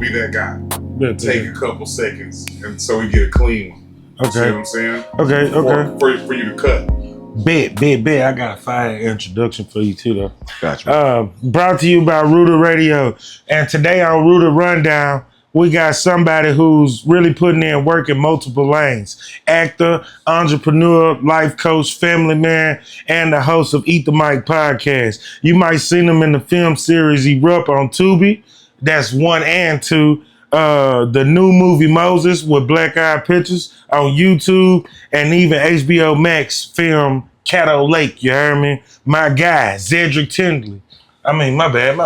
be that guy. Take a couple seconds, and so we get a clean one. Okay. See what I'm saying? Okay. For you to cut. Bet. I got a fire introduction for you too, though. Gotcha. Brought to you by Rooted Radio. And today on Rooted Rundown, we got somebody who's really putting in work in multiple lanes. Actor, entrepreneur, life coach, family man, and the host of Eat the Mic podcast. You might seen him in the film series Erupt on Tubi. That's 1 and 2. The new movie Moses with black eyed pictures on YouTube, and even HBO Max film Caddo Lake. You heard me? My guy, Zedrick Tinsley. I mean, my bad.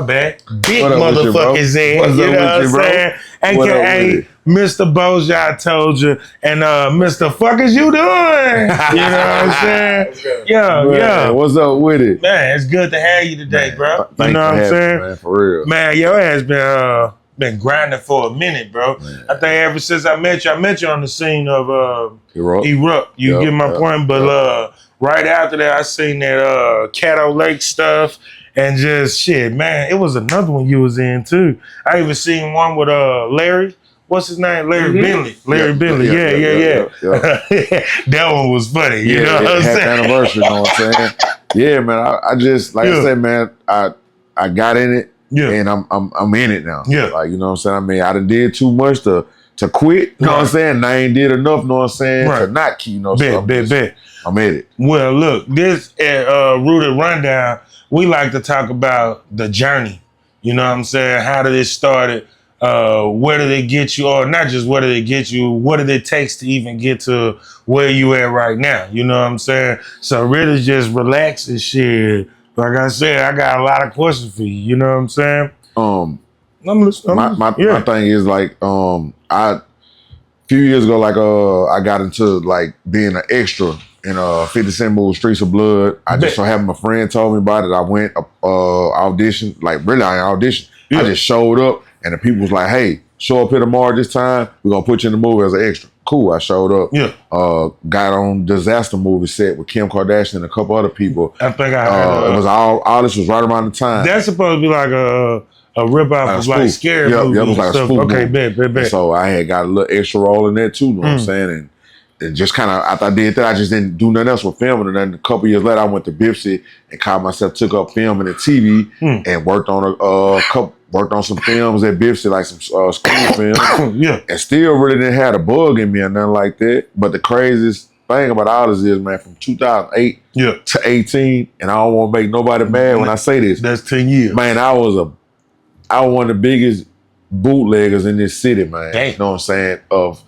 Big motherfucking Zed. You know what I'm saying? AKA MrBossierToldYa and Mr. Fuck is you doing? You know what I'm saying? Yeah. What's up with it? Man, it's good to have you today, bro. You know what I'm saying? Man, for real. Man, your ass been grinding for a minute, bro. Man. I think ever since I met you on the scene of Erupt. You get my point, but right after that, I seen that Caddo Lake stuff, and just shit, man. It was another one you was in too. I even seen one with Larry. What's his name? Larry Bentley. Larry Bentley. Yeah. That one was funny. You know what I'm saying? Anniversary. You know what I'm saying? Yeah, man. I just I said, man. I got in it. Yeah. And I'm in it now. Yeah. Like, you know what I'm saying? I mean, I done did too much to quit. You know what I'm saying? And I ain't did enough, you know what I'm saying? To not keep, Bet. I'm in it. Well, look, this Rooted Rundown, we like to talk about the journey. You know what I'm saying? How did it start? Where did it get you? Or not just where did it get you? What did it take to even get to where you at right now? You know what I'm saying? So really just relax and shit. Like I said, I got a lot of questions for you. You know what I'm saying? My thing is like, a few years ago, like I got into like being an extra in 50 Cent movie Streets of Blood. I just so happened my friend told me about it. I went auditioned, like really I auditioned. Yeah. I just showed up and the people was like, hey, show up here tomorrow this time. We're gonna put you in the movie as an extra. Cool, I showed up. Yeah. Got on Disaster movie set with Kim Kardashian and a couple other people. I think I heard it was all this was right around the time. That's supposed to be like a rip-off of like scary movie. Yeah, it was like a spoof Okay, movie. bet. So I had got a little extra role in there too, you know what I'm saying? And just kind of, after I did that, I just didn't do nothing else with filming. And then a couple years later, I went to Bipsy and caught myself, took up filming and TV and worked on some films at Bipsy, like some school films. Yeah. And still really didn't have a bug in me or nothing like that. But the craziest thing about all this is, man, from 2008 to 18, and I don't want to make nobody mad when I say this. That's 10 years. Man, I was one of the biggest bootleggers in this city, man. Damn. You know what I'm saying? Of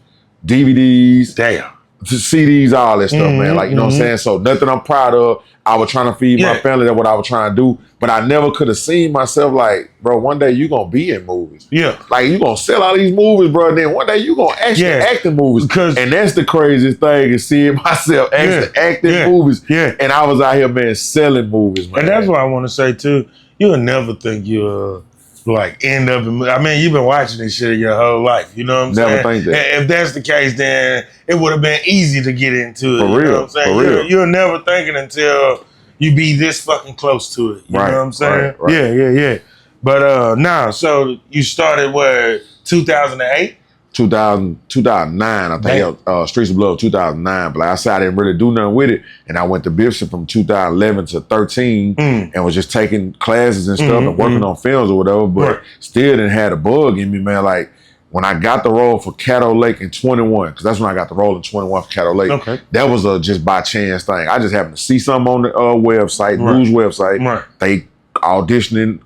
DVDs. Damn. To CDs, all that stuff, man. Like, you know what I'm saying? So nothing I'm proud of. I was trying to feed my family. That's what I was trying to do. But I never could have seen myself like, bro, one day you going to be in movies. Yeah. Like, you going to sell all these movies, bro. And then one day you going to actually act in movies. And that's the craziest thing is seeing myself actually acting in movies. Yeah. And I was out here, man, selling movies, man. And that's what I want to say, too. You'll never think you'll like end up in, I mean, you've been watching this shit your whole life, you know what I'm saying? Never think that. And if that's the case, then it would have been easy to get into it. For real. You know what I'm saying? For real. You'll never think it until you be this fucking close to it. You know what I'm saying? Right. Yeah. But now, so you started what, 2008? 2009, I think, Streets of Blood, 2009. But like I said, I didn't really do nothing with it. And I went to Bipson from 2011 to 13 and was just taking classes and stuff and working on films or whatever, but still didn't have a bug in me, man. Like, when I got the role for Caddo Lake in 21, because that's when I got the role in 21 for Caddo Lake. Okay. That was a just by chance thing. I just happened to see something on the website, news website. Right. They auditioning,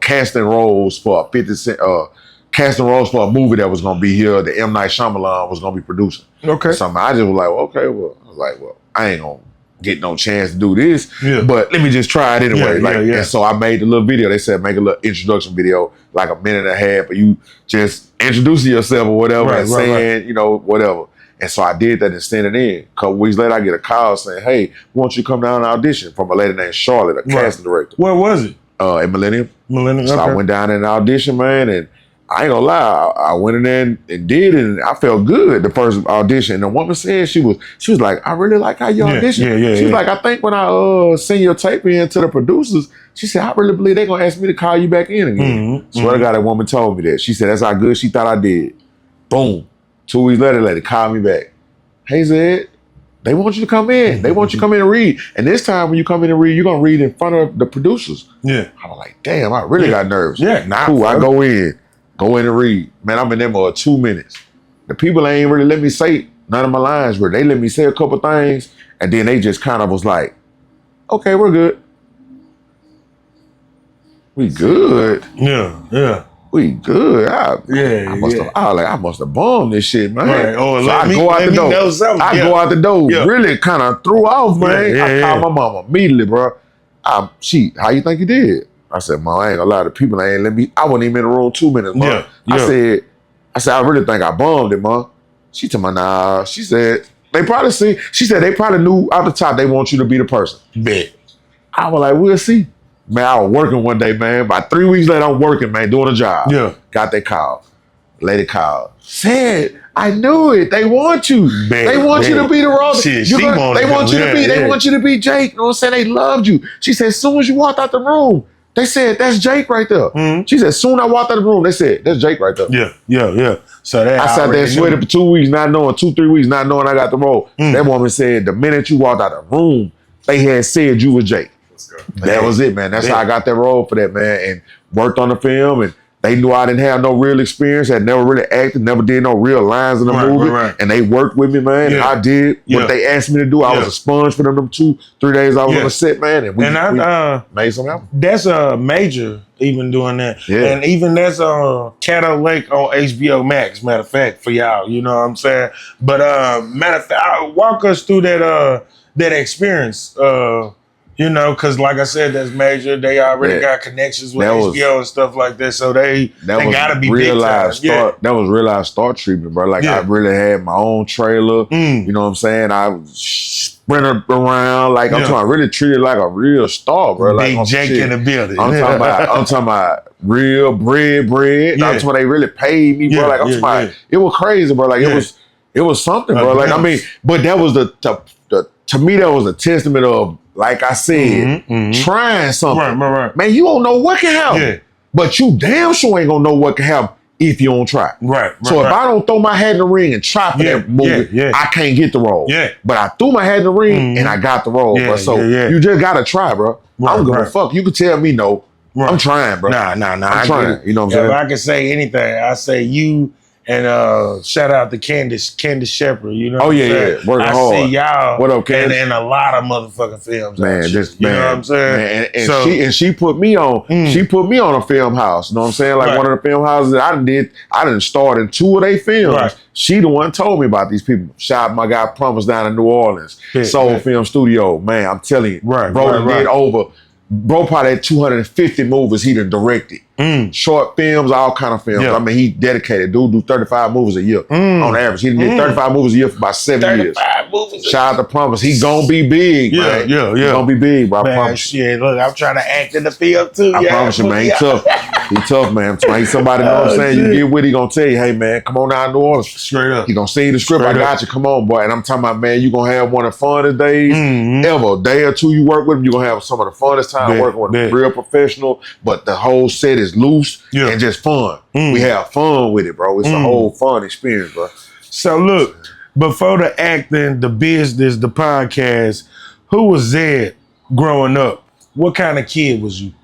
casting roles for a 50 Cent, casting roles for a movie that was going to be here that M. Night Shyamalan was going to be producing. Okay. So I just was like, well, I ain't going to get no chance to do this, but let me just try it anyway. And so I made the little video. They said make a little introduction video, like a minute and a half, of you just introducing yourself or whatever and saying, you know, whatever. And so I did that and sent it in. A couple weeks later, I get a call saying, hey, why don't you come down and audition, from a lady named Charlotte, a casting director. Where was it? At Millennium. So I went down and auditioned, man, and I ain't gonna lie, I went in there and did it, and I felt good the first audition. And the woman said she was like, I really like how you audition. She was like, I think when I send your tape in to the producers, she said, I really believe they're gonna ask me to call you back in again. Swear to God, that woman told me that. She said that's how good she thought I did. Boom. 2 weeks later, lady called me back. Hey Zed, they want you to come in. They want you to come in and read. And this time when you come in and read, you're gonna read in front of the producers. Yeah. I was like, damn, I really got nervous. Yeah, nah, cool. I go in and read. Man, I'm in there for 2 minutes. The people ain't really let me say none of my lines, but they let me say a couple things, and then they just kind of was like, okay, we're good. We good. Yeah. We good. I must have bombed this shit, man. Right. Oh, so I go out the door. Go out the door. Really kind of threw off, man. I called my mama immediately, bro. How you think you did? I said, Mom, I ain't gonna lie. The people ain't let me. I wasn't even in the room 2 minutes, Mom. I said, I really think I bombed it, Mom. She told me, nah. She said, they probably knew out the top they want you to be the person. Bet. I was like, we'll see. Man, I was working one day, man. About 3 weeks later, I'm working, man, doing a job. Yeah. Got that call. Lady called. Said, I knew it. They want you. They want you to be the role. They want you to be Jake. You know what I'm saying? They loved you. She said, as soon as you walked out the room, they said, that's Jake right there. Mm-hmm. She said, as soon as I walked out the room, they said, that's Jake right there. Yeah. So that I sat there and sweated for 2 weeks, not knowing, 2-3 weeks, not knowing I got the role. That woman said, the minute you walked out the room, they had said you was Jake. That was it, man. That's how I got that role for that, man, and worked on the film. And they knew I didn't have no real experience, had never really acted, never did no real lines in the movie. Right. And they worked with me, man. Yeah. And I did what they asked me to do. I was a sponge for them 2-3 days I was on the set, man. And we made something happen. That's a major even doing that. Yeah. And even that's Caddo Lake on HBO Max, matter of fact, for y'all. You know what I'm saying? But matter of fact, walk us through that experience. You know, because like I said, that's major. They already got connections with HBO and stuff like that, so they gotta be big time. That was real life star treatment, bro. Like I really had my own trailer. You know what I'm saying? I sprinted around like I'm talking. Really treated like a real star, bro. Like Big Jake in the building. I'm talking about real bread. That's what they really paid me, bro. Like I'm talking about. It was crazy, bro. Like it was something, bro. Like I mean, but that was to me that was a testament of. Like I said, trying something. Right. Man, you don't know what can happen. Yeah. But you damn sure ain't gonna know what can happen if you don't try. Right. So if I don't throw my hat in the ring and try for that movie, I can't get the role. Yeah. But I threw my hat in the ring and I got the role, bro. So you just gotta try, bro. I don't give a fuck. You can tell me no. I'm trying, bro. Nah. I'm trying. You know what I'm saying? If I can say anything, I say you. And shout out to Candace Shepherd, you know. Oh yeah, working hard. I see y'all. What up, Candace? And a lot of motherfucking films. Man, you know what I'm saying? And she put me on. She put me on a film house. You know what I'm saying? Like one of the film houses that I didn't start in 2 of their films. Right. She the one told me about these people. Shout out my guy Promise down in New Orleans. Soul Film Studio. Man, I'm telling you, bro, did over. Bro probably had 250 movies he done directed. Short films, all kind of films. I mean, he dedicated. Dude do 35 movies a year on average. He did 35 movies a year for about 7 years. 35 movies. Shout out to Promise. He gonna be big, man. He gonna be big, bro. I promise shit, look, I'm trying to act in the field too. I promise you, man. He tough. He tough, man. He's somebody, you know what I'm saying? You get with, he gonna tell you, hey, man, come on down to New Orleans. Straight up. He gonna send you the script. I got you. Come on, boy. And I'm talking about, man, you gonna have one of the funnest days ever. A day or two you work with him, you gonna have some of the funnest time working with a real professional, but the whole set is loose and just fun. We have fun with it, bro. It's a whole fun experience, bro. So look, before the acting, the business, the podcast, who was Zed growing up? What kind of kid was you?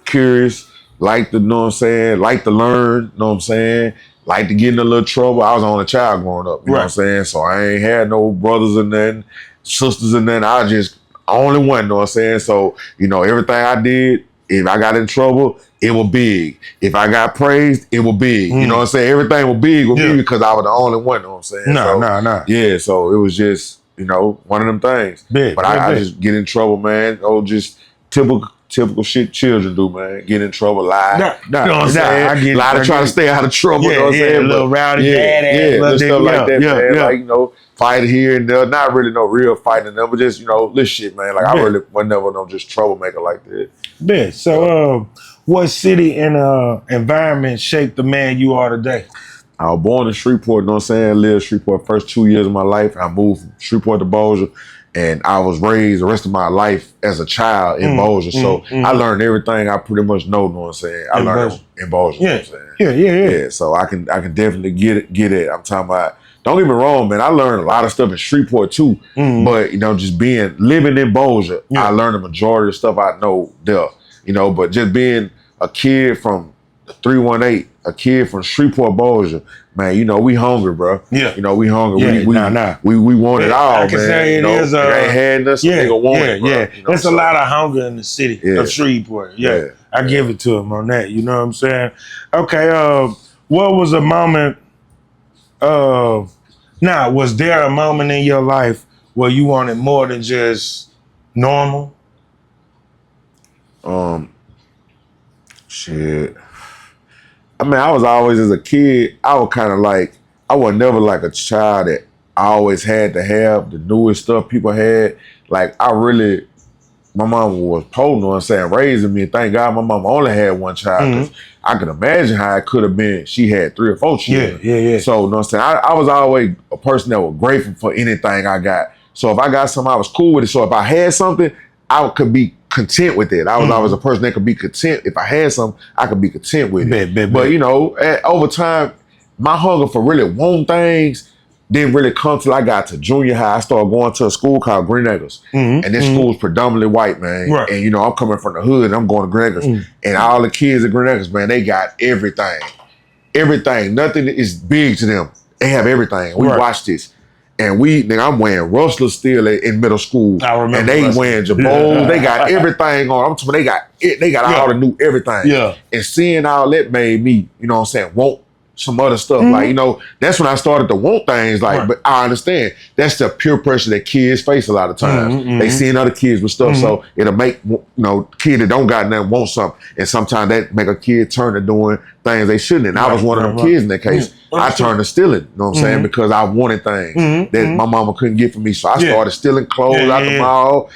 Curious, like to, know what I'm saying, like to learn, know what I'm saying, like to get in a little trouble. I was only child growing up, you know what I'm saying? So I ain't had no brothers and nothing, sisters and nothing. I just only one, know what I'm saying? So, you know, everything I did, if I got in trouble, it was big. If I got praised, it was big. You know what I'm saying? Everything was big with me because I was the only one, know what I'm saying? No. Yeah, so it was just, you know, one of them things. But I just get in trouble, man. Oh, just typical shit children do, man. Get in trouble, lie. You know what I'm saying? Lie to try to stay out of trouble, you know what I'm saying? A little rowdy dad. Little stuff like that, man. Like, you know, fight here and there. Not really no real fighting them, but just, you know, this shit, man. Like, I really was never no just troublemaker like that. So, what city and environment shaped the man you are today? I was born in Shreveport, you know what I'm saying? Lived in Shreveport first 2 years of my life. I moved from Shreveport to Bossier, and I was raised the rest of my life as a child in Bossier. So I learned everything I pretty much know, you know what I'm saying? I learned it in Bossier, you know what I'm saying? Yeah, so I can definitely get it. I'm talking about, don't get me wrong, man, I learned a lot of stuff in Shreveport too, but, you know, just living in Bossier, I learned the majority of stuff I know there, you know, but just being a kid from 318, a kid from Shreveport, Bossier, man, you know, we hungry, bro. Yeah. You know, we hungry. Yeah, we want it all, man. I can say it is. Ain't had nothing, nigga want it, bro. Yeah. You know, there's a lot of hunger in the city of Shreveport. Yeah. I give it to him on that. You know what I'm saying? Okay, what was a moment, was there a moment in your life where you wanted more than just normal? Shit. I mean, I was always, as a kid, I was kind of like, I was never like a child that I always had to have the newest stuff people had. Like, my mom was potent, you know what I'm saying, raising me. Thank God my mom only had one child. Cause I can imagine how it could have been. She had 3 or 4 children. Yeah. So, you know what I'm saying, I was always a person that was grateful for anything I got. So if I got something, I was cool with it. So if I had something, I could be content with it. I was always a person that could be content. If I had something, I could be content with it. But, you know, over time, my hunger for really wanting things didn't really come till I got to junior high. I started going to a school called Green Acres. And this school was predominantly white, man. Right. And, you know, I'm coming from the hood and I'm going to Green Acres. And all the kids at Green Acres, man, they got everything. Everything. Nothing is big to them. They have everything. We watched this. And I'm wearing rustlers still in middle school. I remember. And they wearing Jabos. They got everything on. I'm talking about they got all the new everything. Yeah. And seeing all that made me, you know what I'm saying, want some other stuff. Like, you know, that's when I started to want things. Like, but I understand that's the peer pressure that kids face a lot of times. They seeing other kids with stuff, so it'll make, you know, kid that don't got nothing want something, and sometimes that make a kid turn to doing things they shouldn't. And I was one of them kids in that case. I turned to stealing, you know what I'm saying, because I wanted things that my mama couldn't get for me. So I started stealing clothes out the mall.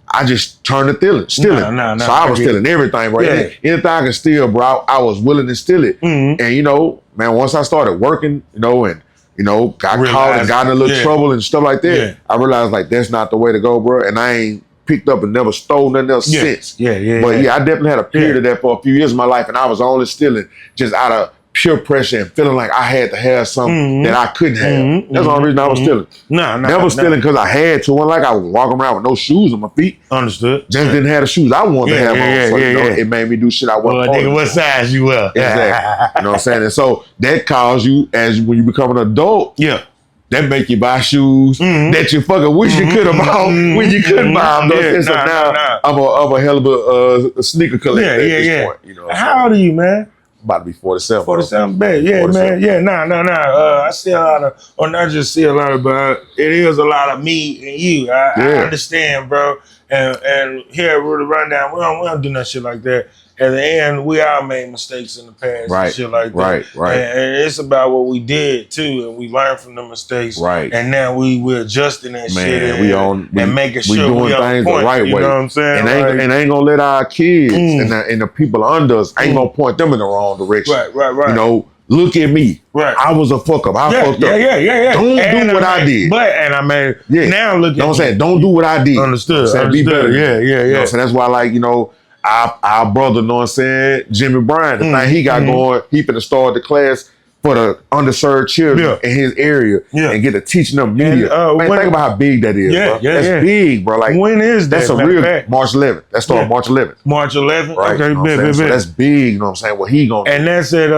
I just turned to stealing. So I was stealing everything, bro. Anything I could steal, bro, I was willing to steal it. And, you know, man, once I started working, you know, and, you know, got caught and got in a little trouble and stuff like that, I realized, like, that's not the way to go, bro. And I ain't picked up and never stole nothing else since. But I definitely had a period of that for a few years of my life, and I was only stealing just out of pure pressure and feeling like I had to have something that I couldn't have. That's the only reason I was stealing. Never stealing because I had to. One, like I was walking around with no shoes on my feet. Understood. Just didn't have the shoes I wanted to have on. So, you know, it made me do shit I wasn't. Well, nigga, what size you wear? Exactly. You know what I'm saying? And so that caused you, when you become an adult, that make you buy shoes that you fucking wish you could have bought when you couldn't buy them. So now I'm a hell of a sneaker collector at this point. You know how old are you, man? About to be 47. 47, bad. Yeah, 47. Man. Yeah, I see a lot of, or not just see a lot of, but it is a lot of me and you. I understand, bro. And here with the rundown, we don't do no shit like that. At the end, we all made mistakes in the past and shit like that. Right. And it's about what we did too, and we learned from the mistakes. Right. And now we're adjusting that shit and making sure we doing things the right way. You know what I'm saying? And ain't gonna let our kids and the people under us ain't gonna point them in the wrong direction. Right. You know, look at me. Right. I was a fuck up. I fucked up. Yeah. Don't do what I did. Now look at me. I'm saying, don't do what I did. Understood. Be better. Yeah. You know, so that's why, like, you know, our brother, you know what I'm saying, Jimmy Bryan, the thing he got going, he finna start the class for the underserved children in his area and get to teaching them media. Man, think about how big that is, bro. That's big, bro. Like, when is that? That's a real March 11th. That started March 11th. March 11th? Right. Okay, you know so that's big, you know what I'm saying? What he gonna do. And that's at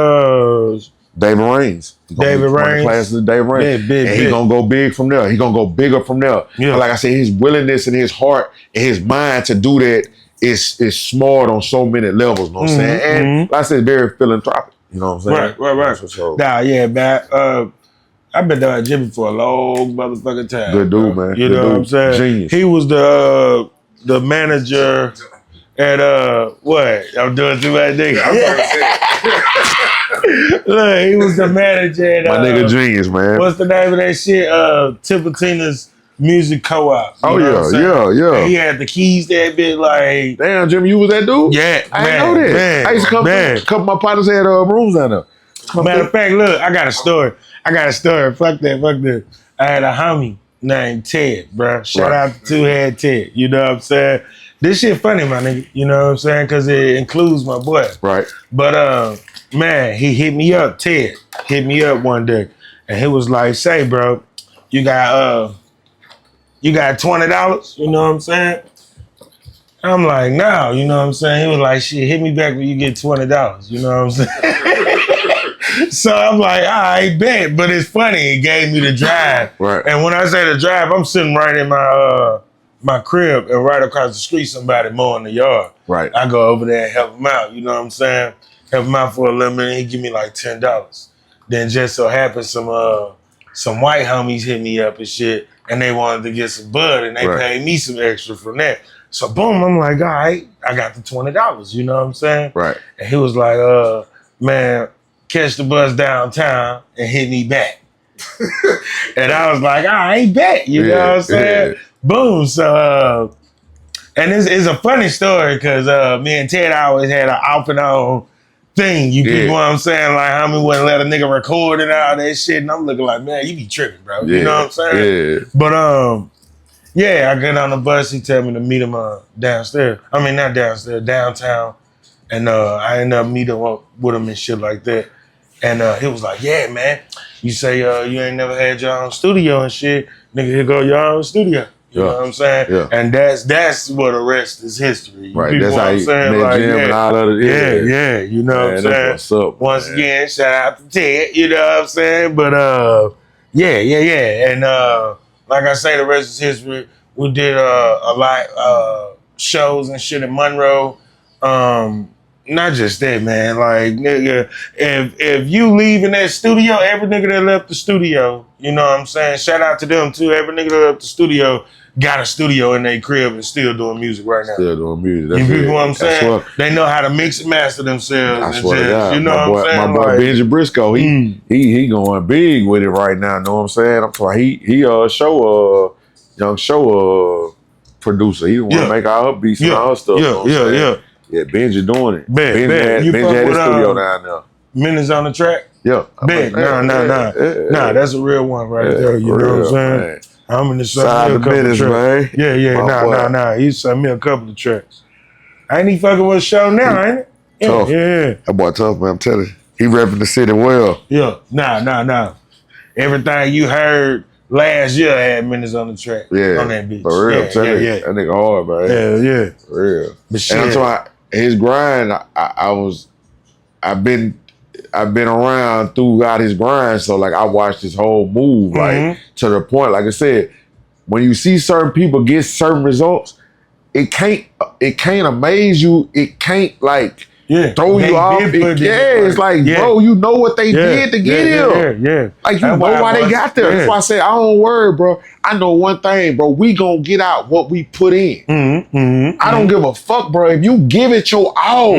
David Raines. David Raines. Classes of David Raines. Big. He gonna go big from there. He gonna go bigger from there. But like I said, his willingness and his heart and his mind to do that is smart on so many levels, you know what I'm saying? And like I said, very philanthropic, you know what I'm saying? Right. So, man. I've been down at Jimmy for a long motherfucking time. Good dude, man. You know what I'm saying? Genius. He was the manager at what? I'm doing too much, nigga. Look, he was the manager at my nigga Genius, man. What's the name of that shit? Tipitina's Music Co-op. Oh yeah. And he had the keys that bit like. Damn, Jimmy, you was that dude? Yeah, I didn't know that. Man, I used to come. A couple of my partners had rooms down there. Matter of fact, look, I got a story. Fuck that. I had a homie named Ted, bro. Shout out to Two Head Ted. You know what I'm saying? This shit funny, my nigga. You know what I'm saying? Because it includes my boy. Right. But man, he hit me up. Ted hit me up one day, and he was like, "Say, bro, you got $20? You know what I'm saying?" I'm like, "No," you know what I'm saying? He was like, "Shit, hit me back when you get $20." You know what I'm saying? So I'm like, all right, bet. But it's funny, he gave me the drive. Right. And when I say the drive, I'm sitting right in my crib, and right across the street, somebody mowing the yard. Right. I go over there and help him out. You know what I'm saying? Help him out for a little minute. He give me like $10. Then just so happens some white homies hit me up and shit, and they wanted to get some bud, and they paid me some extra from that. So boom, I'm like, all right, I got the $20. You know what I'm saying? Right. And he was like, man, catch the bus downtown and hit me back. And I was like, I ain't bet. You know what I'm saying? Yeah. Boom. So, and it's a funny story because me and Ted always had an off and on thing. You know what I'm saying? Like, how me wouldn't let a nigga record and all that shit. And I'm looking like, man, you be tripping, bro. You know what I'm saying? Yeah. But, yeah, I get on the bus. He tell me to meet him downstairs. I mean, not downstairs, downtown. And I ended up meeting up with him and shit like that. And he was like, yeah, man, you say you ain't never had your own studio and shit. Nigga, here go your own studio. You know what I'm saying? Yeah. And that's what the rest is history. Right, that's how you met Jim and all of it. Yeah, you know what I'm saying? What's up, Once again, shout out to Ted, you know what I'm saying? But yeah. And like I say, the rest is history. We did a lot shows and shit in Monroe. Not just that, man. Like, nigga, if you leave in that studio, every nigga that left the studio, you know what I'm saying? Shout out to them too. Every nigga that left the studio got a studio in their crib and still doing music right now. Still doing music. That's you know what I'm saying? They know how to mix and master themselves. I swear to God. You know what I'm saying? My boy like, Benji Briscoe, he going big with it right now. Know what I'm saying? I'm talking. He young show producer. He the one to make all her beats and all her stuff. Yeah, Benji doing it. Benji had his studio down there. Minutes on the track? Yeah. Nah, that's a real one right there. You know what I'm saying? Man. I'm in the side of minutes, man. Yeah. Nah. He sent me a couple of tracks. Ain't he fucking with a show now, ain't it? Yeah, tough. Yeah. That boy tough, man. I'm telling you. He repping the city well. Yeah. Nah. Everything you heard last year had minutes on the track. Yeah. On that bitch. For real. Yeah. That nigga hard, man. Yeah. For real. But shit. And I'm talking his grind, I've been around throughout his grind, so like I watched his whole move, like to the point, like I said, when you see certain people get certain results, it can't amaze you, it can't like throw you off. It's like, bro, you know what they did to get here. Yeah. Like you know why they got there. That's why I say I don't worry, bro. I know one thing, bro. We gonna get out what we put in. I don't give a fuck, bro. If you give it your all,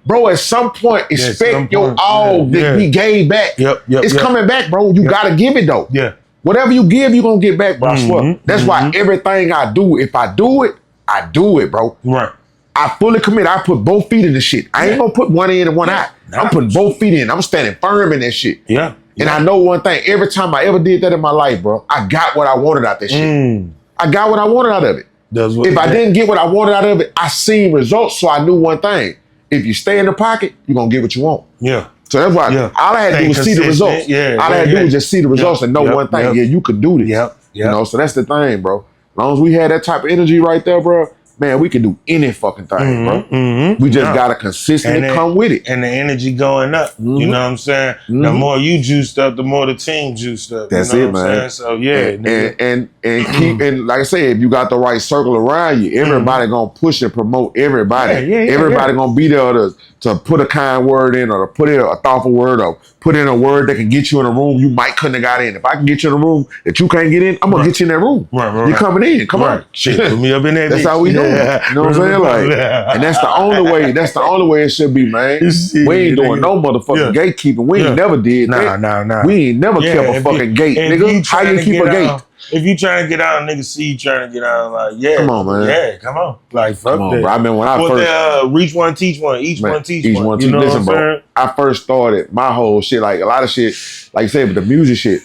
bro, at some point, expect your all that we gave back. It's coming back, bro. You gotta give it though. Yeah. Whatever you give, you gonna get back, bro. I swear. That's why everything I do, if I do it, I do it, bro. Right. I fully commit. I put both feet in the shit. I ain't gonna put one in and one out. I'm putting both feet in. I'm standing firm in that shit. Yeah. And I know one thing. Every time I ever did that in my life, bro, I got what I wanted out that shit. I got what I wanted out of it. If I didn't get what I wanted out of it, I seen results, so I knew one thing. If you stay in the pocket, you're gonna get what you want. Yeah. So that's why all I had to do was see the results. All I had to do was just see the results and know one thing. Yeah, you could do this. You know, so that's the thing, bro. As long as we had that type of energy right there, bro, man, we can do any fucking thing, bro. We just gotta consistently come with it. And the energy going up. You know what I'm saying? The more you juiced up, the more the team juiced up. That's you know it, what man. I'm saying? So and keep and like I said, if you got the right circle around you, everybody gonna push and promote everybody. Everybody gonna be there to put a kind word in, or to put in a thoughtful word, or put in a word that can get you in a room you might couldn't have got in. If I can get you in a room that you can't get in, I'm gonna get you in that room. You coming in? Come on, shit, put me up in that. That's how we do it. You know what I'm saying? Like, and that's the only way. That's the only way it should be, man. We ain't doing no motherfucking gatekeeping. We ain't never did that. Nah. We ain't never kept a fucking gate, nigga. How you keep a gate? If you trying to get out, niggas see you trying to get out, like, yeah. Come on, man. Yeah, come on. Like, fuck Come on, that. bro. I mean, when I first... reach one, teach one. Each one, teach one. You know Listen, bro, I first started my whole shit, like a lot of shit, like you said, with the music shit,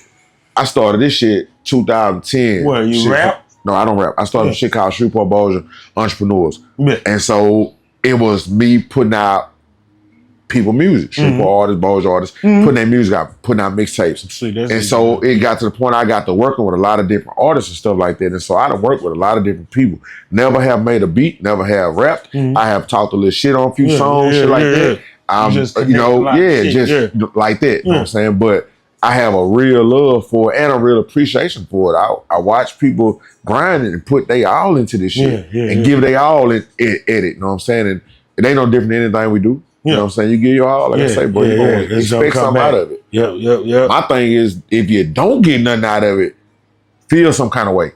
I started this shit 2010. What, you shit. rap? No, I don't rap. I started shit called Shreveport Bossier Entrepreneurs. Yeah. And so it was me putting out people music, Shreveport artists, Bossier artists, putting their music out, putting out mixtapes. See, and so it got to the point I got to working with a lot of different artists and stuff like that. And so I done worked with a lot of different people. Never have made a beat, never have rapped. I have talked a little shit on a few songs, shit like that. Just like that. You know what I'm saying? But I have a real love for it and a real appreciation for it. I watch people grinding and put they all into this shit and give they all in it. You know what I'm saying? And it ain't no different than anything we do. You know what I'm saying? You give your all, like I say, bro, you're going to expect something out of it. Yep. My thing is, if you don't get nothing out of it, feel some kind of way.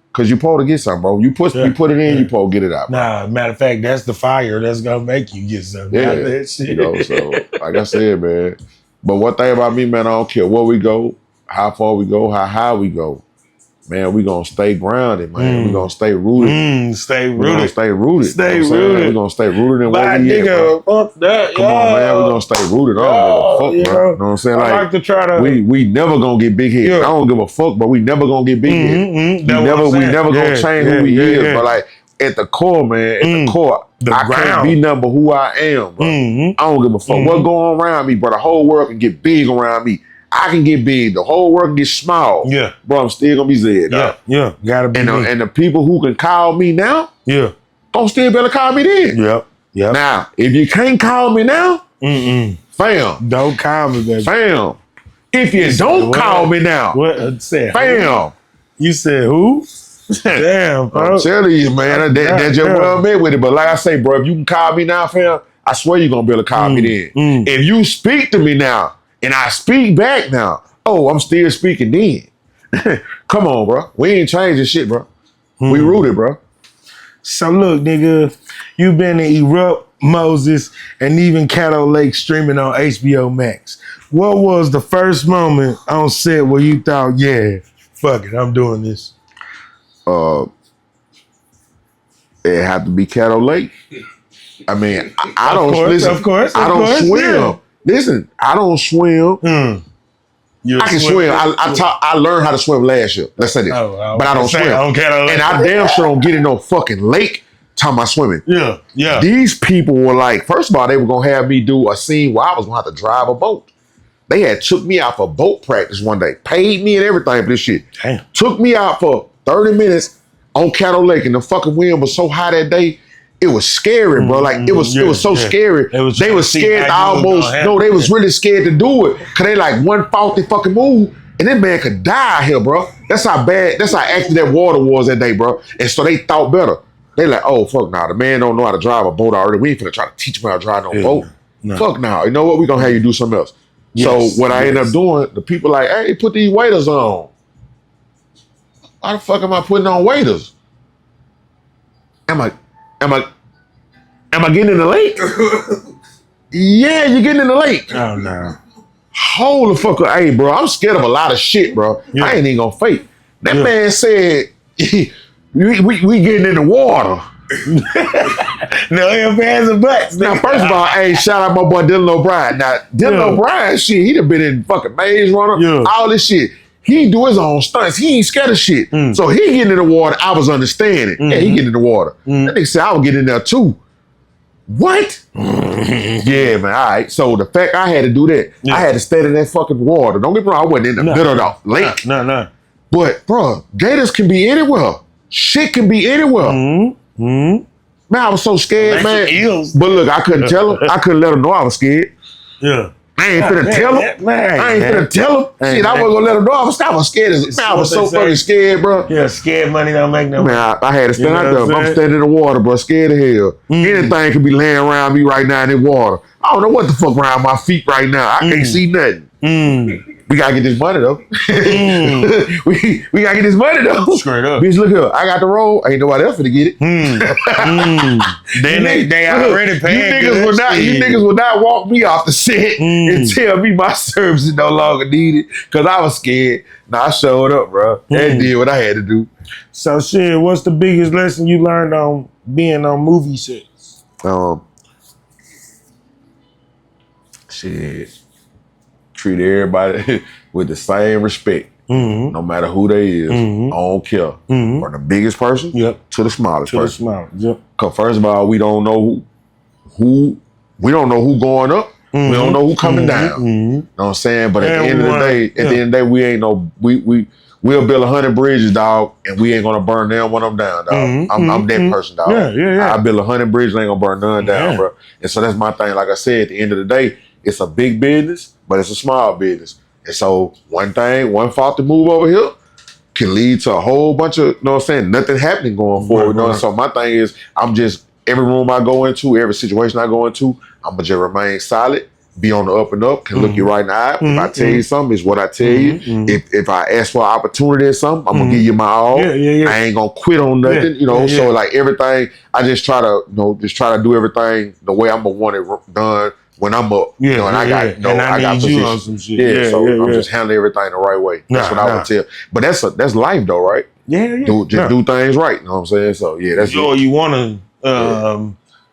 Because you're supposed to get something, bro. You put it in, you're supposed to get it out. Bro. Nah, matter of fact, that's the fire that's going to make you get something out of that shit. You know, so, like I said, man. But one thing about me, man, I don't care where we go, how far we go, how high we go. Man, we gonna stay grounded, man. We gonna stay rooted. Stay rooted. We gonna stay rooted. Stay rooted. We gonna stay rooted in where we at, bro. Fuck that, Come on, man. We gonna stay rooted. I don't give a fuck, bro. You know what I'm saying? I like to try to. We never gonna get big head. I don't give a fuck, but we never gonna get big head. We never gonna change who we is. But like at the core, man, at the core, I can't be nothing but who I am, bro. I don't give a fuck what going on around me, bro. The whole world can get big around me. I can get big. The whole world can get small. Yeah. Bro, I'm still gonna be Zed. Yeah. Gotta be. And the people who can call me now, don't still better call me then. Yep. Now, if you can't call me now, fam. Don't call me, baby. Fam. If you don't call me now, fam. You said who? Damn, bro. I'm telling you, man, that's just where I'm at with it. But like I say, bro, if you can call me now, fam, I swear you're gonna be able to call me then. If you speak to me now, and I speak back now, I'm still speaking then. Come on, bro. We ain't changing shit, bro. We rooted, bro. So look, nigga, you've been in Erupt, Moses, and even Caddo Lake streaming on HBO Max. What was the first moment on set where you thought, yeah, fuck it, I'm doing this? It had to be Caddo Lake. I mean, I don't listen. Of course. I don't swim. Yeah. Listen, I don't swim. I can swim. I learned how to swim last year. Let's say this. But I don't swim. And I damn sure don't get in no fucking lake talking about swimming. Yeah. These people were like, first of all, they were going to have me do a scene where I was going to have to drive a boat. They had took me out for boat practice one day. Paid me and everything for this shit. Damn. Took me out for 30 minutes on Caddo Lake. And the fucking wind was so high that day. It was scary, bro. Like it was so scary. They were scared to almost. No, they was really scared to do it. Cause they like one faulty fucking move, and that man could die out here, bro. That's how bad. That's how active that water was that day, bro. And so they thought better. They like, oh fuck, nah, the man don't know how to drive a boat already. We ain't finna try to teach him how to drive no boat. No. Fuck now. You know what? We gonna have you do something else. Yes, so what I end up doing, the people like, hey, put these waders on. Why the fuck am I putting on waders? Am I getting in the lake? Yeah, you're getting in the lake. Oh, no. Hold the fuck up. Hey, bro, I'm scared of a lot of shit, bro. I ain't even gonna fake. That man said, we getting in the water. No ifs, ands, and buts. Now, first of all, hey, shout out my boy Dylan O'Brien. Now, Dylan O'Brien, shit, he done been in fucking Maze Runner, all this shit. He do his own stunts. He ain't scared of shit. So he getting in the water, I was understanding. Yeah, he getting in the water. That nigga said, I would get in there too. What? Yeah, man, all right. So the fact I had to do that, I had to stand in that fucking water. Don't get me wrong, I wasn't in the middle of the lake. No. But, bro, gators can be anywhere. Shit can be anywhere. Man, I was so scared, man. Eels. But look, I couldn't tell him. I couldn't let him know I was scared. Yeah. I ain't finna tell him. I ain't finna tell him. Shit, I wasn't gonna let him know. I was scared. Man, I was so fucking scared, bro. Yeah, scared money don't make no money. Man, I had to stand out there. I'm standing in the water, bro, scared of hell. Anything could be laying around me right now in the water. I don't know what the fuck around my feet right now. I can't see nothing. we gotta get this money though. we gotta get this money though. Straight up. Bitch, look here. I got the role. Ain't nobody else finna get it. Then they already paying. You niggas will not walk me off the set and tell me my service is no longer needed because I was scared. Nah, I showed up, bro. And did what I had to do. So shit, what's the biggest lesson you learned on being on movie sets? Shit. Treat everybody with the same respect. No matter who they is. I don't care. From the biggest person to the smallest person. Because first of all, we don't know who going up. We don't know who coming down. You know what I'm saying? But at the end of the day, we ain't no we'll build 100 bridges, dog, and we ain't gonna burn none when I'm down, dog. I'm that person, dog. I build 100 bridges, I ain't gonna burn none down, bro. And so that's my thing. Like I said, at the end of the day, it's a big business, but it's a small business. And so one fault to move over here can lead to a whole bunch of, you know what I'm saying, nothing happening going forward. You know? So my thing is, I'm just, every room I go into, every situation I go into, I'm gonna just remain solid, be on the up and up, can look you right in the eye. If I tell you something, it's what I tell you. If I ask for an opportunity or something, I'm gonna give you my all. I ain't gonna quit on nothing, you know. So like everything, I just try to, you know, do everything the way I'm gonna want it done when I'm up. You know, and I got, you know, I got position. On some shit. So I'm just handling everything the right way. That's what I would tell. But that's life though, right? Do things right. You know what I'm saying? So that's sure you wanna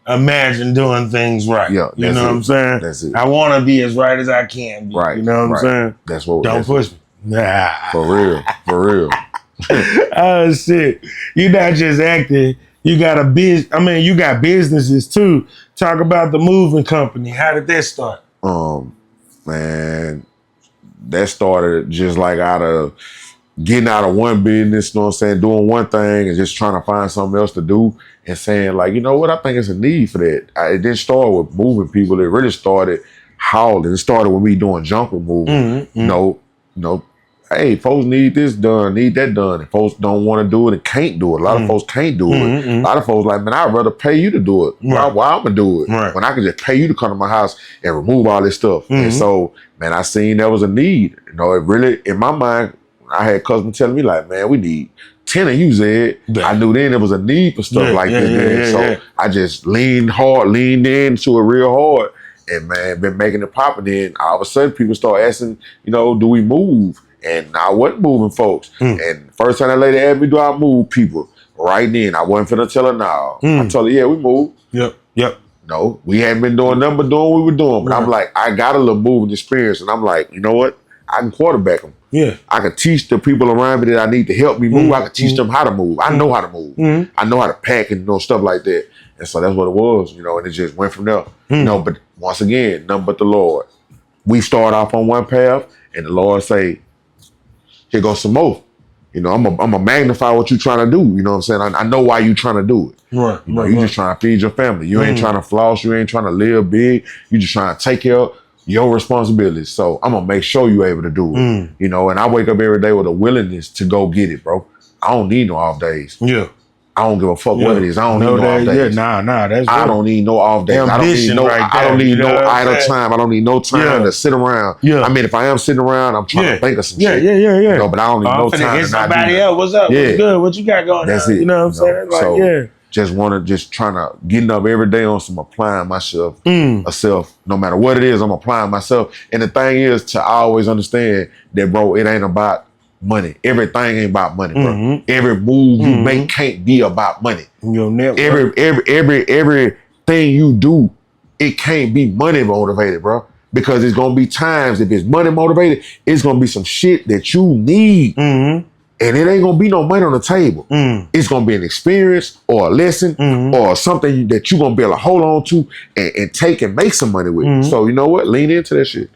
imagine doing things right. You know what I'm saying? That's it. I want to be as right as I can be. Right. You know what I'm saying? That's what. Don't push me. Nah. For real. Oh shit! You're not just acting. You got you got businesses too. Talk about the moving company. How did that start? Man, that started just like getting out of one business, you know what I'm saying, doing one thing and just trying to find something else to do and saying like, you know what, I think it's a need for that. It didn't start with moving people. It really started hauling. It started with me doing junk removal. You know, hey, folks need this done, need that done. And folks don't want to do it and can't do it. A lot of folks can't do it. A lot of folks like, man, I'd rather pay you to do it. Why I'm going to do it? When I can just pay you to come to my house and remove all this stuff. And so, man, I seen there was a need. You know, it really, in my mind, I had customers telling me like, man, we need 10 of you, Zed. I knew then there was a need for stuff like this. So I just leaned into it real hard. And man, been making it popping. Then all of a sudden people start asking, you know, do we move? And I wasn't moving folks. And first time that lady asked me, do I move people? Right then, I wasn't finna tell her no. I told her, yeah, we move. No, we hadn't been doing nothing but doing what we were doing. But I'm like, I got a little moving experience. And I'm like, you know what? I can quarterback them. I can teach the people around me that I need to help me move. I can teach them how to move. I know how to move. I know how to pack and stuff like that. And so that's what it was, you know, and it just went from there. You know, but once again, nothing but the Lord. We start off on one path and the Lord say, here goes some more. You know, I'm a magnify what you're trying to do. You know what I'm saying? I know why you trying to do it. You know, you just trying to feed your family. You ain't trying to floss. You ain't trying to live big. You just trying to take care of your responsibilities. So I'm going to make sure you're able to do it. You know, and I wake up every day with a willingness to go get it, bro. I don't need no off days. I don't give a fuck what it is. I don't need no off days. I don't need no off days. I don't need no idle time. I don't need no time to sit around. I mean, if I am sitting around, I'm trying to think of some shit. You know, but I don't need no time. Get somebody else. What's up? What's good? What you got going on? That's it. You know what I'm saying? Like, just trying to getting up every day on some applying myself, no matter what it is, I'm applying myself. And the thing is to always understand that, bro, it ain't about money. Everything ain't about money, bro. Every move you make can't be about money. Your network. Everything you do, it can't be money motivated, bro. Because it's gonna be times if it's money motivated, it's gonna be some shit that you need. And it ain't gonna be no money on the table. It's gonna be an experience or a lesson or something that you're gonna be able to hold on to and take and make some money with. So you know what? Lean into that shit.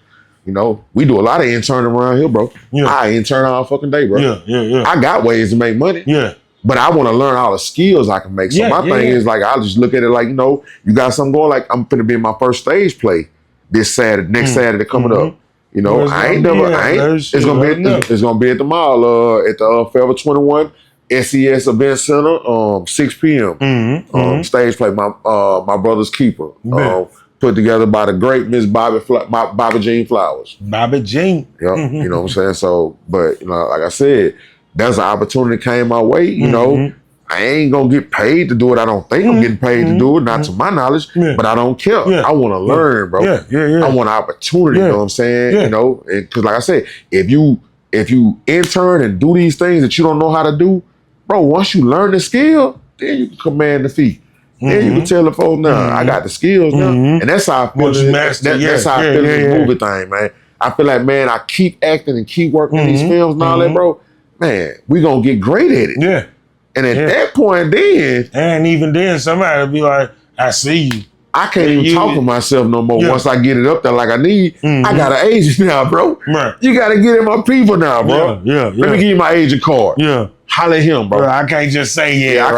You know, we do a lot of interning around here, bro. I intern all fucking day, bro. I got ways to make money. But I want to learn all the skills I can make. So my thing is like, I'll just look at it like, you know, you got something going, like I'm finna be in my first stage play this Saturday, next Saturday coming up. You know, it's gonna be at the mall, at the Forever 21 SES Event Center, 6 p.m. Stage play, my brother's keeper. put together by the great Miss Bobby Jean Flowers. Bobby Jean. Yep. You know what I'm saying? So, but you know, like I said, that's an opportunity came my way. You know, I ain't gonna get paid to do it. I don't think I'm getting paid to do it, not to my knowledge. But I don't care. I want to learn, bro. I want an opportunity. You know what I'm saying? You know, because like I said, if you intern and do these things that you don't know how to do, bro, once you learn the skill, then you can command the fee. Then you can tell the folks, nah, I got the skills now. And that's how I feel. That's how I feel in this movie thing, man. I feel like, man, I keep acting and keep working in these films and all that, bro. Man, we gonna get great at it. Yeah. And at that point, then, and even then, somebody will be like, "I see you." I can't even talk to myself no more. Once I get it up there like I need, I got an agent now, bro. Right. You got to get in my people now, bro. Let me give you my agent card. Holler at him, bro. I can't just say I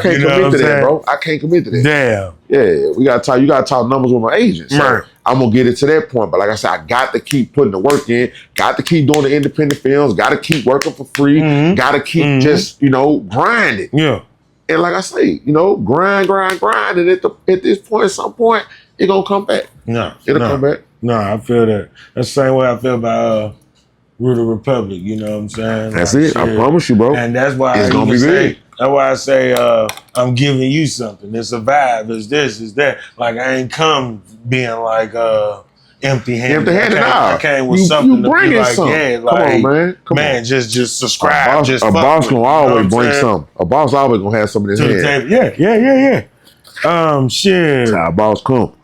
can't commit to that, bro. I can't commit to that. Damn. Yeah, we gotta talk. You gotta talk numbers with my agent. So I'm gonna get it to that point. But like I said, I got to keep putting the work in. Got to keep doing the independent films. Got to keep working for free. Got to keep just grinding. Yeah. And like I say, grind. And at this point, at some point, it gonna come back. It'll come back. No, I feel that. That's the same way I feel about Rule the Republic. You know what I'm saying? That's it. I promise you, bro. And that's why it's gonna be big. That's why I say I'm giving you something. It's a vibe. It's this. It's that. Like I ain't come being like empty-handed. I came with something to be like, yeah, like, come on, man. Just subscribe. A boss gonna always bring something. A boss always gonna have something in his hand. Yeah. Shit. That's how a boss come.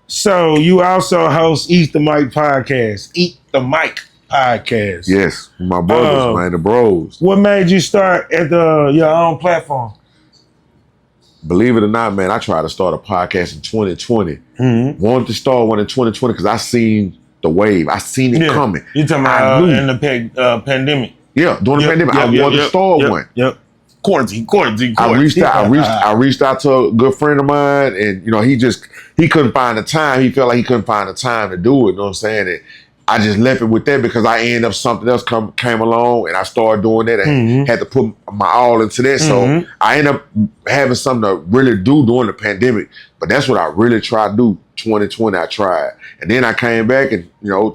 So you also host Eat the Mic podcast. Eat the Mic podcast. Yes, my brothers, man, the bros. What made you start at your own platform? Believe it or not, man, I tried to start a podcast in 2020. Wanted to start one in 2020 because I seen the wave. I seen it coming. You talking about in the pandemic? Yeah, during the pandemic, I wanted to start one. Quarantine. I reached out to a good friend of mine, and he couldn't find the time. He felt like he couldn't find the time to do it. You know what I'm saying? And I just left it with that because I ended up something else came along and I started doing that and had to put my all into that. So I ended up having something to really do during the pandemic. But that's what I really tried to do. 2020, I tried. And then I came back and,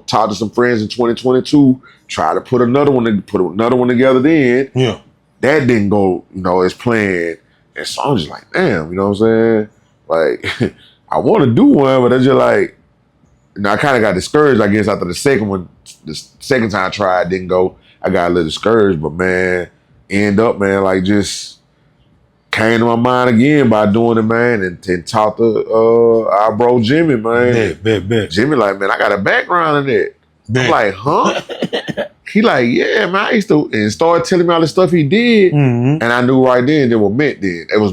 talked to some friends in 2022, tried to put another one together then. Yeah. That didn't go, as planned. And so I'm just like, damn, you know what I'm saying? Like, I want to do one, but it's just like, I kind of got discouraged, I guess, after the second one. The second time I tried, didn't go. I got a little discouraged, but man, like just came to my mind again by doing it, man, and talked to our bro Jimmy, man. Bet. Jimmy like, man, I got a background in that. I'm like, huh? He like, yeah, man, I used to, and started telling me all the stuff he did, and I knew right then it was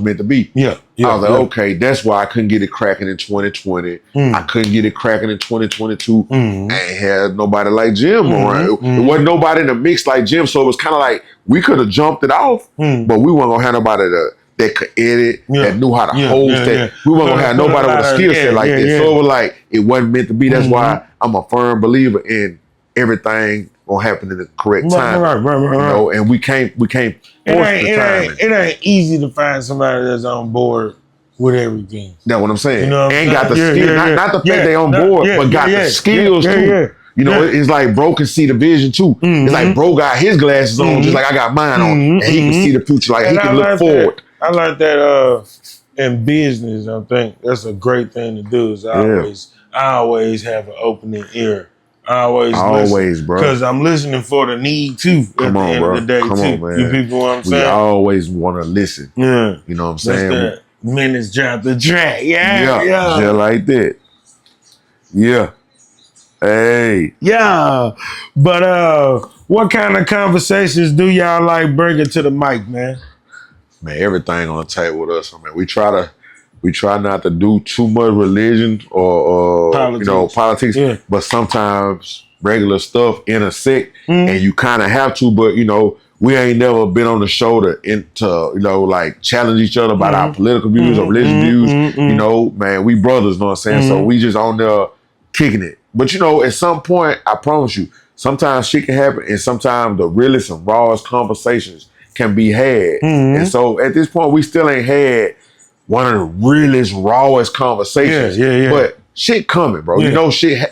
meant to be. Yeah. I was like, okay, that's why I couldn't get it cracking in 2020. I couldn't get it cracking in 2022. I ain't had nobody like Jim around. It wasn't nobody in the mix like Jim, so it was kind of like we could have jumped it off, but we weren't gonna have nobody that could edit, that knew how to host that. We weren't gonna have nobody with a skill set like that. So it was like it wasn't meant to be. That's why I'm a firm believer in everything gonna happen in the correct time. Right. And we can't force the timing. It ain't easy to find somebody that's on board with everything. That's what I'm saying. Got the skill, not the fact they on board, but got the skills too. It's like bro can see the vision too. It's like bro got his glasses on, just like I got mine on, and he can see the future, like he can look forward. I like that in business. I think that's a great thing to do. Is I always have an opening ear. I always listen, bro. Because I'm listening for the need too. At the end of the day, too. Man. You people know what I'm saying? We always want to listen. Yeah. You know what I'm saying? That's that minutes drop the track. Yeah. Just like that. Yeah. Hey. Yeah. But what kind of conversations do y'all like bringing to the mic, man? Man, everything on the table with us. I mean, we try not to do too much religion or politics, but sometimes regular stuff intersect, and you kind of have to. But we ain't never been on the show to like challenge each other about our political views or religious views. Man, we brothers, know what I'm saying? So we just on there kicking it. But at some point, I promise you, sometimes shit can happen, and sometimes the realest and rawest conversations can be had. And so at this point, we still ain't had one of the realest, rawest conversations. But shit coming, bro. Yeah. You know, shit,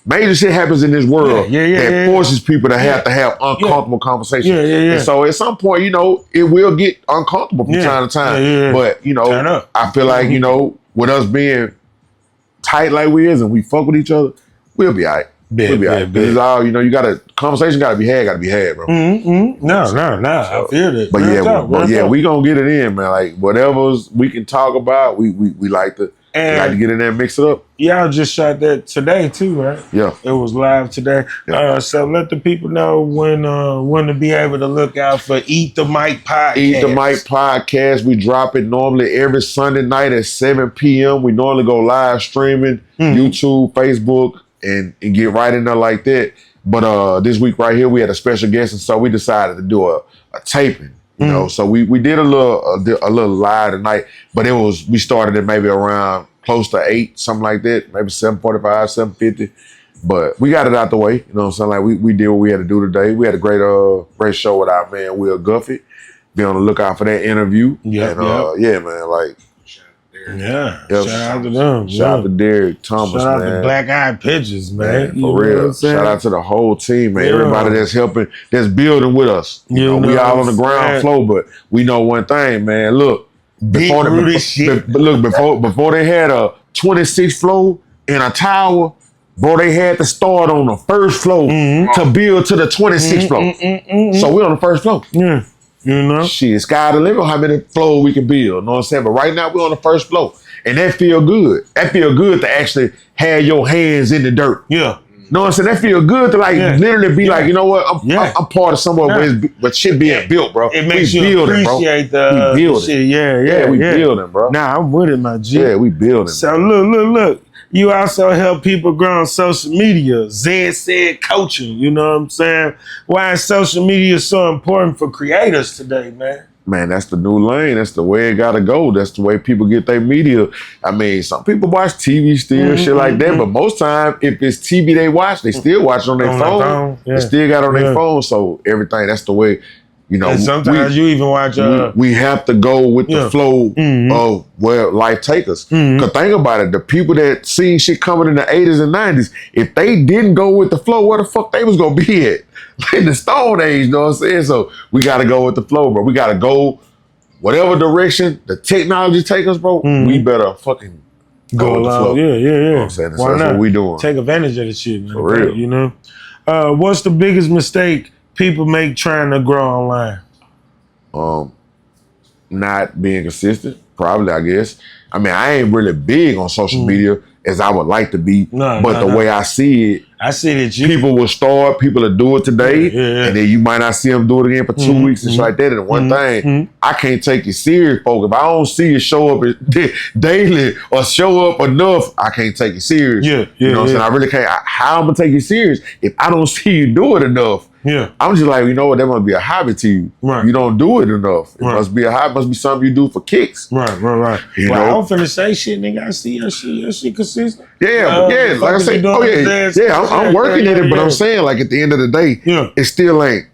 major shit happens in this world that forces people to have uncomfortable conversations. Yeah. And so at some point, you know, it will get uncomfortable from time to time. But, you know, I feel like, you know, with us being tight like we is and we fuck with each other, we'll be all right. We'll be all right. This is all, you know, conversation gotta be had, bro. No. I feel that. But we gonna get it in, man. Like whatever we can talk about, we like to get in there and mix it up. Y'all just shot that today too, right? Yeah. It was live today. Yeah. So let the people know when to be able to look out for Eat the Mic podcast. Eat the Mic podcast. We drop it normally every Sunday night at 7 p.m. We normally go live streaming, YouTube, Facebook, and get right in there like that. But this week right here, we had a special guest, and so we decided to do a taping. You know, so we did a little live tonight, but we started at maybe around close to 8, something like that, maybe 7:45, 7:50. But we got it out the way. You know what I'm saying? Like we did what we had to do today. We had a great show with our man Will Guffey. Be on the lookout for that interview. Yeah, man. Like. Shout out to them. Shout out to Derek Thomas, shout man. Out to Black Eyed Pigeons, man. For real. Shout out to the whole team, man. Everybody that's helping, that's building with us. You know, we all on the ground floor, but we know one thing, man. Look, before they had a 26th floor and a tower, bro, they had to start on the first floor to build to the 26th floor. So we're on the first floor. Yeah. You know? Shit, sky the limit how many floors we can build. You know what I'm saying? But right now we're on the first floor. And that feel good. That feel good to actually have your hands in the dirt. Yeah. You know what I'm saying? That feel good to literally be like, you know what? I'm part of somewhere where shit being built, bro. It makes you appreciate the shit. Yeah, we building, bro. Nah, I'm with it, my G. Yeah, we building. So look. You also help people grow on social media. Zed said coaching, you know what I'm saying? Why is social media so important for creators today, man? Man, that's the new lane. That's the way it gotta go. That's the way people get their media. I mean, some people watch TV still, shit like that, but most time, if it's TV they watch, they still watch it on their phone. They still got it on their phone, so everything, that's the way. You know, and sometimes you even watch. We have to go with the flow of where life takes us. Cause think about it, the people that seen shit coming in the 80s and 90s, if they didn't go with the flow, where the fuck they was gonna be at? In the Stone Age, you know what I'm saying? So we gotta go with the flow, bro. We gotta go whatever direction the technology take us, bro. We better fucking go with the flow. Yeah. You know what I'm saying? So that's what we doing. Take advantage of the shit, man. For real. You know? What's the biggest mistake people make trying to grow online? Not being consistent, probably, I guess. I mean, I ain't really big on social media as I would like to be, but the way I see it, I see that people will start, people will do it today, and then you might not see them do it again for 2 weeks and shit like that. And one thing, I can't take you serious, folks. If I don't see you show up daily or show up enough, I can't take you serious. You know what I'm saying? I really can't. How I'm gonna take you serious if I don't see you do it enough? I'm just like, you know what, that must be a hobby to you. You don't do it enough. It must be a hobby, must be something you do for kicks. Right. You know? I was finna say shit, nigga. I see your shit consistent. Like I say, I'm working at it, but I'm saying, like, at the end of the day, it still ain't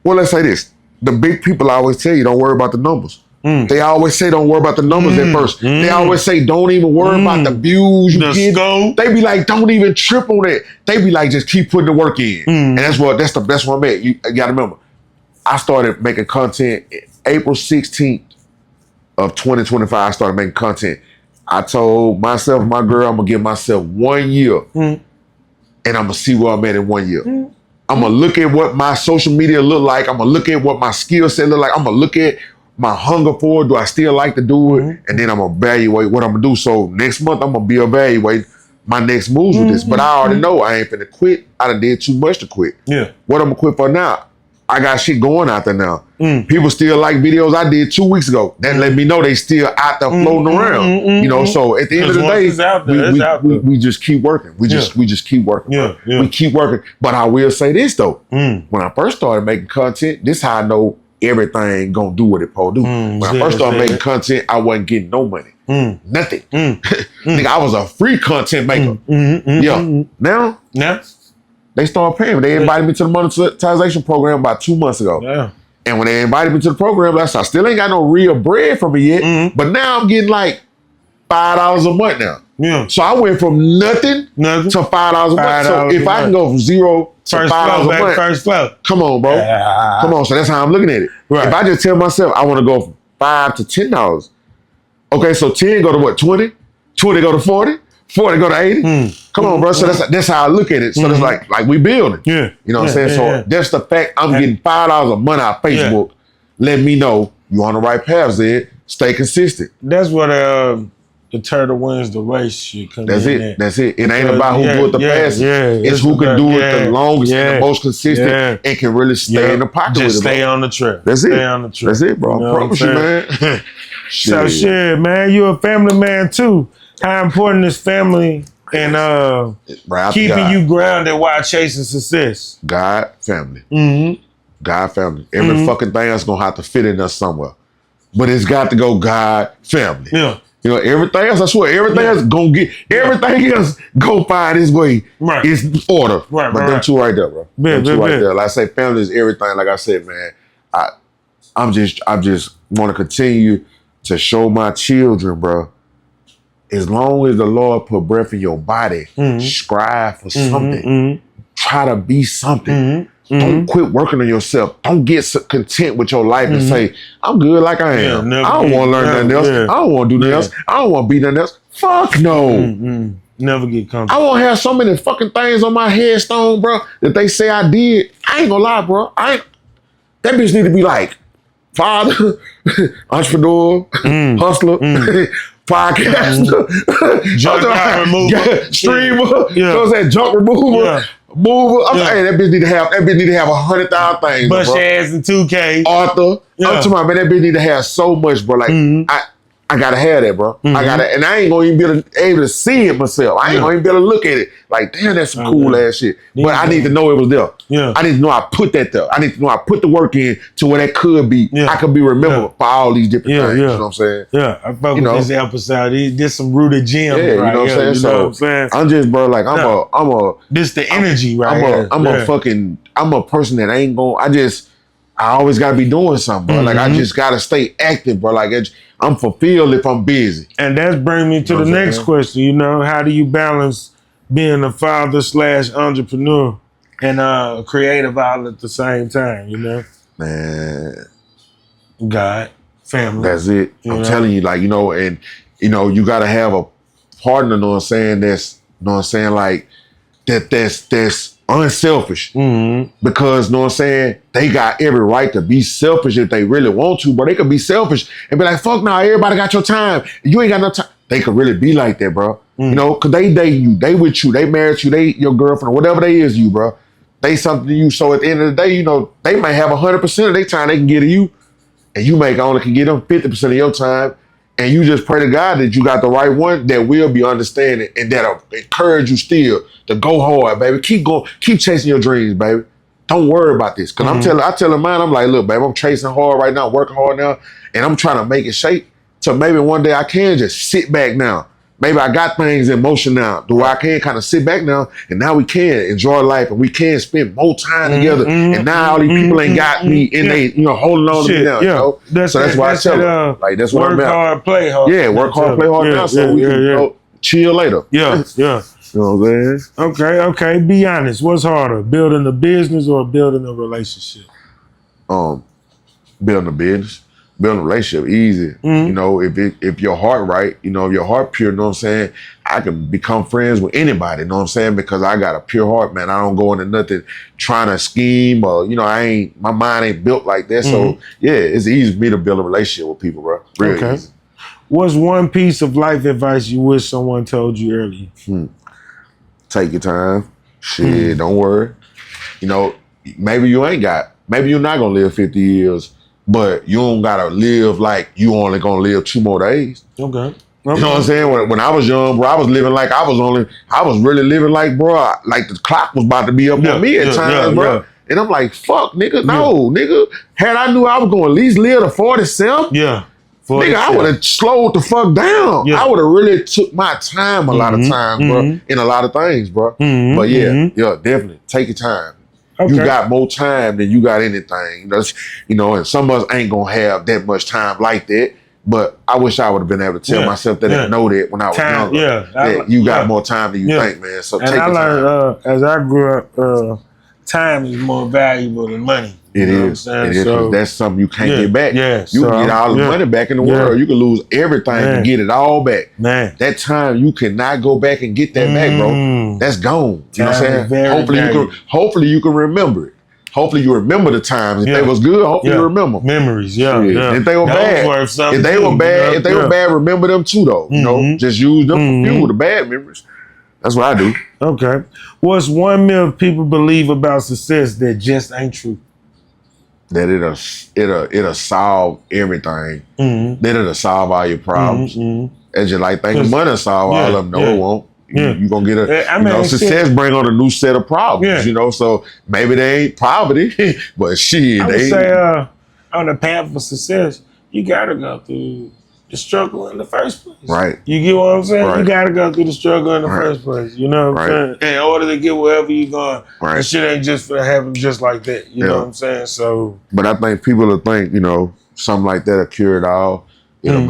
let's say this. The big people always tell you, don't worry about the numbers. They always say don't worry about the numbers at first. They always say don't even worry about the views you get. They be like, don't even trip on it. They be like, just keep putting the work in. And that's what I'm at. You gotta remember, I started making content April 16th of 2025. I started making content. I told myself and my girl, I'm gonna give myself 1 year and I'm gonna see where I'm at in 1 year. I'm gonna look at what my social media look like. I'm gonna look at what my skill set look like. I'm gonna look at my hunger for it. Do I still like to do it? And then I'm gonna evaluate what I'm gonna do. So next month I'm gonna be evaluating my next moves with this. But I already know I ain't finna quit. I done did too much to quit. What I'm gonna quit for now? I got shit going out there now. People still like videos I did 2 weeks ago. That let me know they still out there floating around. You know, so at the end of the day, we just keep working. We just keep working. We keep working. But I will say this though. When I first started making content, this how I know everything gonna do what it supposed to do. When I first started making content, I wasn't getting no money. Nothing. Nigga, I was a free content maker. Now they started paying me. They invited me to the monetization program about 2 months ago. And when they invited me to the program, I still ain't got no real bread from it yet. But now I'm getting like $5 a month now. Yeah. So I went from nothing to $5 a month. So if I can go from zero to $5 a month, first flow. come on, bro. Come on. So that's how I'm looking at it. Right. If I just tell myself I want to go from $5 to $10, okay, so 10 go to what? 20? 20 go to 40? 40 go to 80? Come on, bro. So that's how I look at it. So it's like we building. Yeah. You know what I'm saying? So that's the fact I'm getting $5 a month out of Facebook. Let me know you on the right path, Zed. Stay consistent. That's what the turtle wins the race shit comes That's in it. at. That's it. It ain't about who do it the fastest. It's who can do it the longest and the most consistent and can really stay in the pocket Just with it. stay on the trail. That's it. Stay on the trail. That's it, bro. You I know promise you, man. So shit, man, you a family man too. How important is family and keeping you grounded while chasing success? God, family. Mm-hmm. God, family. Every fucking thing that's gonna have to fit in us somewhere. But it's got to go God, family. Yeah. You know, everything else, I swear, everything else gonna get, everything else go find its way. Right. It's order. Right, but them two right there, bro. Them two right there. Like I say, family is everything. Like I said, man, I just want to continue to show my children, bro. As long as the Lord put breath in your body, strive for something. Try to be something. Don't quit working on yourself. Don't get content with your life and say, I'm good like I am. I don't want to learn nothing else. I don't want to do nothing else. I don't want to be nothing else. Fuck no. Never get comfortable. I won't have so many fucking things on my headstone, bro, that they say I did. I ain't gonna lie, bro. That bitch need to be like father, entrepreneur, hustler, podcaster, junk remover, streamer, you know what I'm saying, junk remover, mover. I'm saying that bitch need to have 100,000 things. Bust your ass in 2K. Author. I'm talking about, man, that bitch need to have so much, bro. Like I gotta have that, bro. I gotta, and I ain't gonna even be able to see it myself. I ain't gonna even be able to look at it. Like, damn, that's some cool ass shit. But I need to know it was there. I need to know I put that there. I need to know I put the work in to where that could be. I could be remembered for all these different things. You know what I'm saying? I fuck with this episode. This some rooted gems. You know what I'm saying? I'm just, bro, like I'm a this the energy I'm a person that ain't gonna, I always gotta be doing something, bro. Like I just gotta stay active, bro. Like I'm fulfilled if I'm busy. And that's bring me to the next question. You know, how do you balance being a father / entrepreneur and a creative all at the same time? You know, man, God, family. That's it. I'm telling you, like, you know, and you know, you gotta have a partner. Know what I'm saying? That's, know what I'm saying, like that's unselfish, because, know what I'm saying, they got every right to be selfish if they really want to, but they could be selfish and be like, fuck nah, everybody got your time, you ain't got no time. They could really be like that, bro. You know, cause they date you, they with you, they married you, they your girlfriend, or whatever they is you, bro. They something to you. So at the end of the day, you know, they might have 100% of their time they can get to you, and you only can get them 50% of your time. And you just pray to God that you got the right one that will be understanding and that'll encourage you still to go hard, baby. Keep going, keep chasing your dreams, baby. Don't worry about this. Cause I tell mine, I'm like, look, baby, I'm chasing hard right now, working hard now, and I'm trying to make it shape. So maybe one day I can just sit back now. Maybe I got things in motion now, to where I can kind of sit back now, and now we can enjoy life and we can spend more time together. And now all these people ain't got me and they, you know, holding on to me now. You know? So that's why I tell them, like, that's what I'm at. Work hard, play hard. Yeah, work hard, play hard now, so we can you know, chill later. Yeah. You know what I'm saying? Okay. Be honest. What's harder, building a business or building a relationship? Building a business. Building a relationship easy. You know, if your heart right, you know, if your heart pure, you know what I'm saying, I can become friends with anybody, you know what I'm saying, because I got a pure heart, man. I don't go into nothing trying to scheme or, you know, my mind ain't built like that. So yeah, it's easy for me to build a relationship with people, bro. Real easy. What's one piece of life advice you wish someone told you earlier? Take your time. Shit, don't worry. You know, maybe you're not gonna live 50 years. But you don't gotta live like you only gonna live 2 more days. Okay. You know what I'm saying? When I was young, bro, I was living like I was really living like, bro, like the clock was about to be up on me at times, bro. And I'm like, fuck, nigga, no, nigga. Had I knew I was gonna at least live to 47, nigga, I would have slowed the fuck down. I would have really took my time a lot of times, bro, in a lot of things, bro. But yeah, definitely take your time. You got more time than you got anything. You know, and some of us ain't gonna have that much time like that. But I wish I would have been able to tell myself that and know that when I was younger. That you got more time than you think, man. So and take I the time. learned as I grew up, time is more valuable than money. It is. It is. So, that's something you can't get back. Yeah. You can get all the money back in the world. You can lose everything and get it all back. Man. That time you cannot go back and get that back, bro. That's gone. You know what I'm saying? Hopefully you can remember it. Hopefully you remember the times. If they was good, hopefully you remember memories. If they were bad, if they were bad, remember them too, though. You know, just use them for fuel, the bad memories. That's what I do. Okay. What's one myth people believe about success that just ain't true? That it'll solve everything. That it'll solve all your problems. It's just like thinking money will solve all of them. No, it won't. You're gonna get success bring on a new set of problems, you know. So maybe they ain't poverty, but shit, I would say on the path for success, you gotta go through the struggle in the first place. Right. You get what I'm saying? Right. You gotta go through the struggle in the first place. You know what I'm saying? In order to get wherever you're going. Right. And shit ain't just gonna happen just like that. You know what I'm saying? So but I think people will think, you know, something like that will cure it all. It'll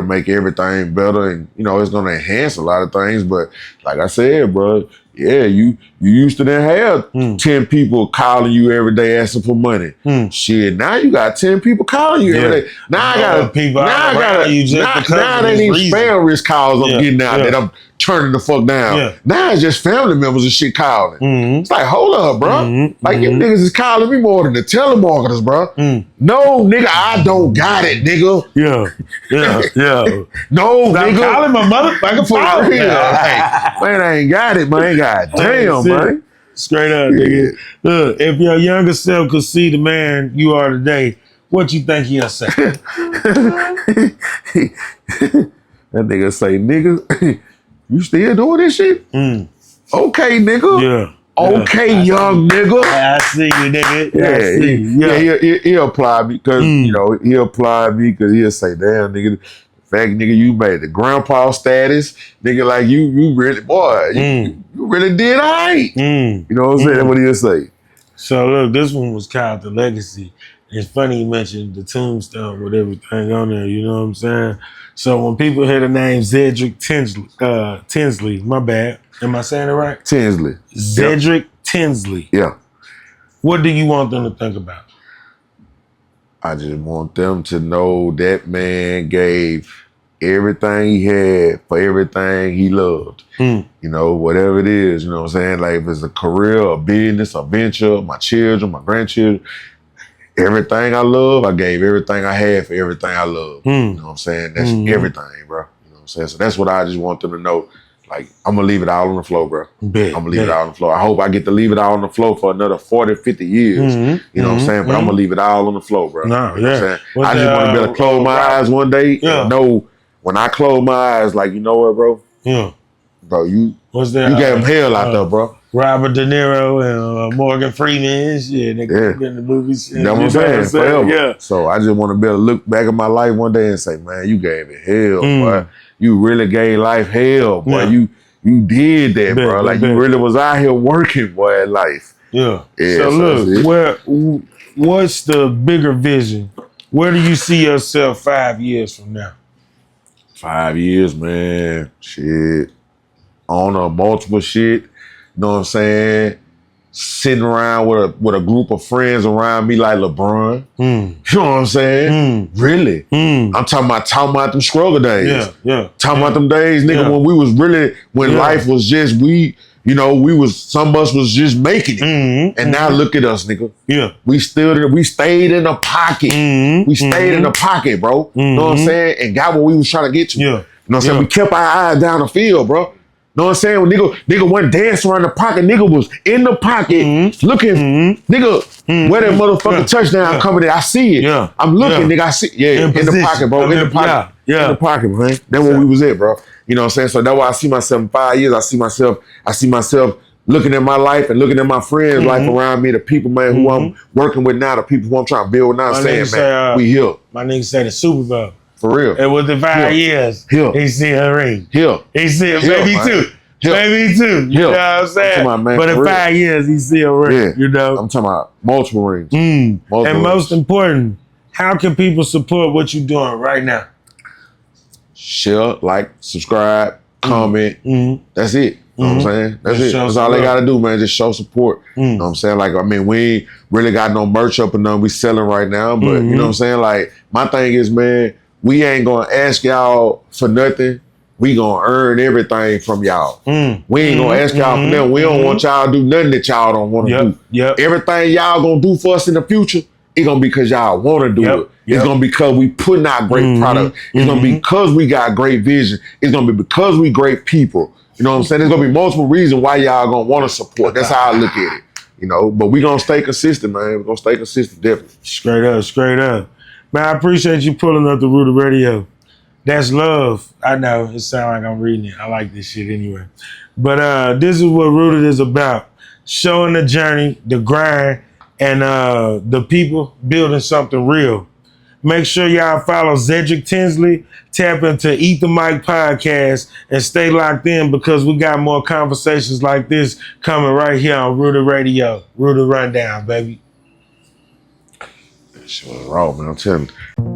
make everything better, and you know it's gonna enhance a lot of things. But like I said, bro, you used to then have 10 people calling you every day asking for money. Shit, now you got 10 people calling you every day. Now I got people. Now it ain't even spam risk calls I'm getting out that I'm turning the fuck down. Now it's just family members and shit calling. It's like, hold up, bro. Like you niggas is calling me more than the telemarketers, bro. No, nigga, I don't got it, nigga. No, stop nigga. calling my motherfucking phone. Man, I ain't got it, man. God damn, man. Straight up, nigga. Look, if your younger self could see the man you are today, what you think he'll say? That nigga say, nigga, you still doing this shit? Okay, nigga. Okay, young nigga. I see you, nigga. He'll apply me because he'll apply me because he'll say, damn, nigga. Fact, nigga, you made the grandpa status, nigga. Like you really, boy, you really did all right. You know what I'm saying? What he'll say. So look, this one was called The Legacy. It's funny you mentioned the tombstone with everything on there. You know what I'm saying? So when people hear the name Zedrick Tinsley, my bad. Am I saying it right? Tinsley. Zedrick Tinsley. Yeah. What do you want them to think about? I just want them to know that man gave everything he had for everything he loved. You know, whatever it is, you know what I'm saying? Like if it's a career, a business, a venture, my children, my grandchildren, everything I love, I gave everything I had for everything I love. You know what I'm saying? That's everything, bro. You know what I'm saying? So that's what I just want them to know. Like, I'm going to leave it all on the floor, bro. I'm going to leave it all on the floor. I hope I get to leave it all on the floor for another 40, 50 years. You know what I'm saying? But I'm going to leave it all on the floor, bro. No, you know what I'm saying? I just want to be able to close my eyes one day and know when I close my eyes, like, you know what, bro? Bro, you gave him hell out there, bro. Robert De Niro and Morgan Freeman, they in the movies. You know what I'm saying? Forever. So I just want to be able to look back at my life one day and say, man, you gave it hell, boy. You really gave life hell, boy. You did that, bro. Like you really was out here working, boy, at life. So look, what's the bigger vision? Where do you see yourself 5 years from now? 5 years, man. Shit. On a multiple shit. You know what I'm saying? Sitting around with a group of friends around me like LeBron. You know what I'm saying? Really. I'm talking about them struggle days. Talking about them days, nigga, when we was really, when life was just, some of us was just making it. And now look at us, nigga. We stayed in the pocket. We stayed in the pocket, bro. You know what I'm saying? And got what we was trying to get to. You know what I'm saying? We kept our eyes down the field, bro. Know what I'm saying? When nigga went dancing around the pocket, nigga was in the pocket looking, nigga, where that motherfucking touchdown coming in, I see it. I'm looking, nigga, I see in the pocket, bro. In the pocket. In the pocket, man. That's where we was at, bro. You know what I'm saying? So that's why I see myself in 5 years. I see myself looking at my life and looking at my friends' life around me, the people, man, who I'm working with now, the people who I'm trying to build with now, saying, man, we here. My nigga said the Super Bowl. For real. And within 5 years, he see her ring. He see her, maybe two. Maybe two. You know what I'm saying? But in 5 years, he see a ring. You know? I'm talking about multiple rings. And most important, how can people support what you're doing right now? share, like, subscribe, comment. That's it. You know what I'm saying? That's Just it. show That's all they support. gotta do, man. Just show support. You know what I'm saying? Like, I mean, we ain't really got no merch up and none we selling right now, but you know what I'm saying? Like, my thing is, man, we ain't gonna ask y'all for nothing. We gonna earn everything from y'all. We ain't gonna ask y'all for nothing. We don't want y'all to do nothing that y'all don't want to do. Everything y'all gonna do for us in the future, it's gonna be because y'all want to do it. It's gonna be because we putting out great product. It's gonna be because we got great vision. It's gonna be because we great people. You know what I'm saying? There's gonna be multiple reasons why y'all gonna want to support. That's how I look at it. You know, but we gonna stay consistent, man. We're gonna stay consistent, definitely. Straight up, straight up. Man, I appreciate you pulling up the Rooted Radio. That's love. I know, it sounds like I'm reading it. I like this shit anyway. But this is what Rooted is about. Showing the journey, the grind, and the people building something real. Make sure y'all follow Zedrick Tinsley, tap into Eat the Mic podcast, and stay locked in because we got more conversations like this coming right here on Rooted Radio. Rooted Rundown, baby. That shit was raw, man. I'm telling you.